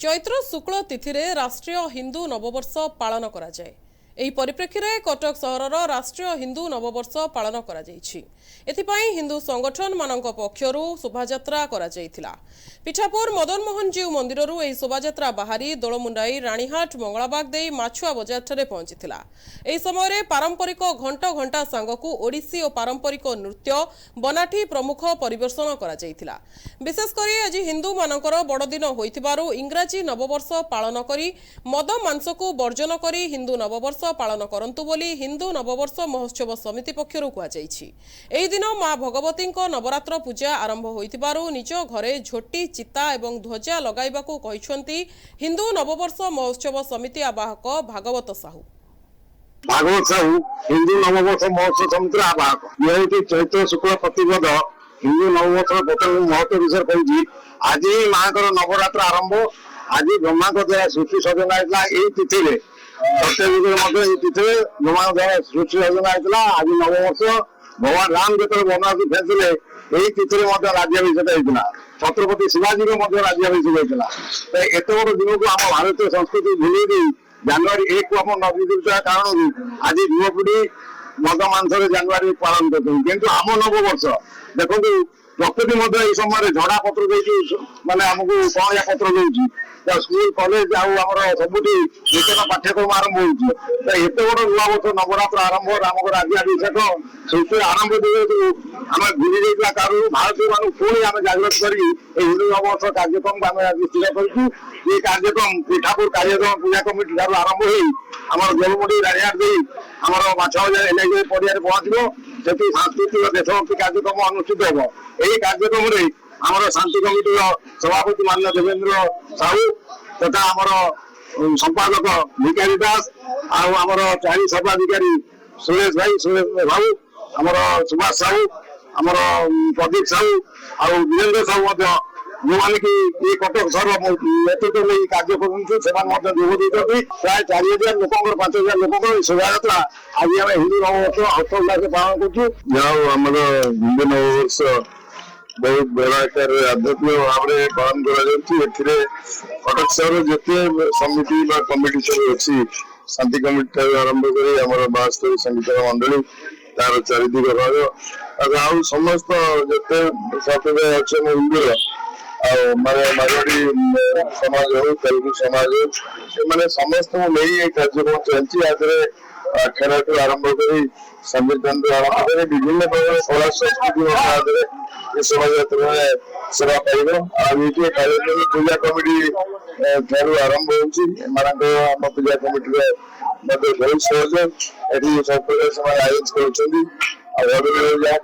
चैत्र शुक्ल तिथि रे राष्ट्रीय हिंदू नववर्ष पालन करा जाए। एही परिप्रेक्षी रे कटक सहरर राष्ट्रीय हिंदू नववर्ष पालन करा जाइछि। एथिपाई हिंदू संगठन मानक पक्षरु शोभायात्रा करा जाइथिला। पिठापुर मदन मोहन जीव मंदिररु एही शोभायात्रा बाहरी दोलमुंडाई रानीहाट मंगलाबाग देई माछुआ बजार ठारे पहुंचिथिला। एही समय रे पारंपरिक घंट घंटा सांगकु ओडिसी और पारंपरिक नृत्य बनाठी प्रमुख परिवेषण करा जाइथिला। विशेष करी आज हिंदू मानकर बड़ दिन होइथिबारु इंग्राजी नववर्ष पालन करी मद मांसकु वर्जन करी हिंदू नववर्ष पालन करंतु बोली हिंदू नववर्ष महोत्सव समिति पक्षरु कुआ जाइछि। एही दिन मां भगवती नवरात्र पूजा आरंभ होइतिबारु निज घरे झोटी चिता एवं ध्वजा लगाइबाकू कहिसंती हिंदू नववर्ष महोत्सव समिति आवाहक भागवत साहू। हिंदू नववर्ष महोत्सव समिति आवाहक यही चैत्र शुक्ल प्रतिपद हिंदू नववर्ष प्रथम महत्व विषय कही आज माँ नवरात्र आरंभ आज ब्रह्मा द्वारा सृष्टि सजना होता तिथि तिथि ब्रह्मा द्वारा सृष्टि सजना होता आज नववर्ष भगवान राम जो वनवास फेरते यही तिथि राज्याभिषेक होता छत्रपति शिवाजी राज्याभिषेक होता एत बड़ दिन को आम भारतीय संस्कृति भूल जनवरी 1 को आम नवदीपता कारण आज युवपीढ़ी मद मांस जनवरी पालन कर आम नववर्ष देखो प्रकृति समय झड़ा पत्र माने आमको कौया पत्र दौर स्कूल कॉलेज सबुठ नूतन पाठ्यक्रम आरंभ होते बड़ नुआ वर्ष नवरात्र आरंभ राम राज्याभिषेक सृष्टि आरंभ आम भूली जाता कारण भारतीय मान पुणी आम जागृत कर हिंदू नववर्ष कार्यक्रम को आम स्थिर करूँ। ये कार्यक्रम पिठापुर कार्यक्रम पूजा कमिटी ठार आरंभ हो गोलमुंडी रानीहाट दे माछबाजार एनआईजे पड़िया पहुंचो से सांस्कृतिक देशभक्ति कार्यक्रम अनुष्ठित हो। यही कार्यक्रम में आमर शांति कमिटी सभापति मान्य देवेंद्र साहू तथा आमर संपादक भिकारी दास आमर चारी सर्वाधिकारी सुरेश भाई आमर सुभाष साहू आमर प्रदीप साहू और वीरेंद्र साहू जो मैंने कि ये कटक सहर नेतृत्व में कार्य कर प्राय 4000 लोक 5000 लोक शोभा आज आम हिंदू नववर्ष हर्षोल्लास पालन कर हिंदू नववर्ष बहुत बड़ा आकार आध्यात्मिक भाव में पालन कटक सहर जिते समिति कमिटी सब अच्छी शांति कमिटी आरंभ कर बास्तव संगीत मंडली तार चारिदिक भाग समस्त जिते संप्रदाय अच्छे हिंदूर माने मारवाड़ी समाज हो तेलुगु समाज हो समस्त नहीं कार्यक्रम चलती खेल आरंभ कर संविधान आरंभ कर विभिन्न प्रकार कला संस्कृति शोभा सेवा पाइब कार्यक्रम पूजा कमिटी ठार आरंभ हो पूजा कमिटी बहुत सहयोग ये सब प्रकार आयोजन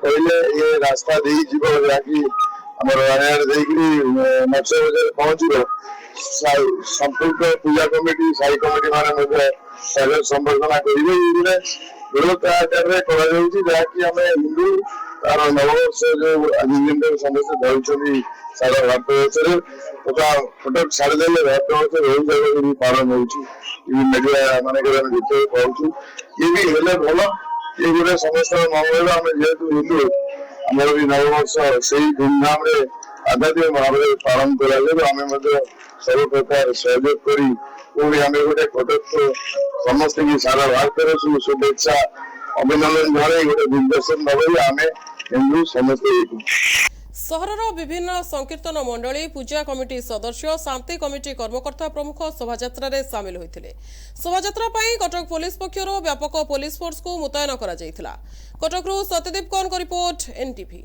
कहले ये रास्ता दे जहाँकि आम रानीहाट माछ बजार पहुंचो संपूर्ण पूजा कमिटी साई कमिटी माने संबर्धना करेंगे बृहत आकार जहाँकि आम हिंदू तार नववर्ष जो आज दिन समस्त धरती सारा भारत तथा कटक छाड़दे भारत बहुत जगह भी पालन होडिया मानक देखते पाचु ये भी हेल्ले भल ये गोटे समस्त मंगल आम जेहतु हिंदू आमर भी नववर्ष से धूमधाम आध्यात्मिक भाव में पालन करें सब प्रकार सहयोग कर गोटे कटक समस्त की सारा भारत शुभेच्छा अभिनंदन जड़े गोटे दिग्दर्शन भाव आम हिंदू समस्त सहरर विभिन्न संकीर्तन मंडली पूजा कमिटी सदस्य शांति कमिटी कर्मकर्ता प्रमुख शोभायात्रा रे सामिल होइथिले। शोभायात्रा पई कटक पुलिस पक्षरु व्यापक पुलिस फोर्स को मुतयन करा जायथिला। कटकरु सत्यदीप कौन को रिपोर्ट एनटीवी।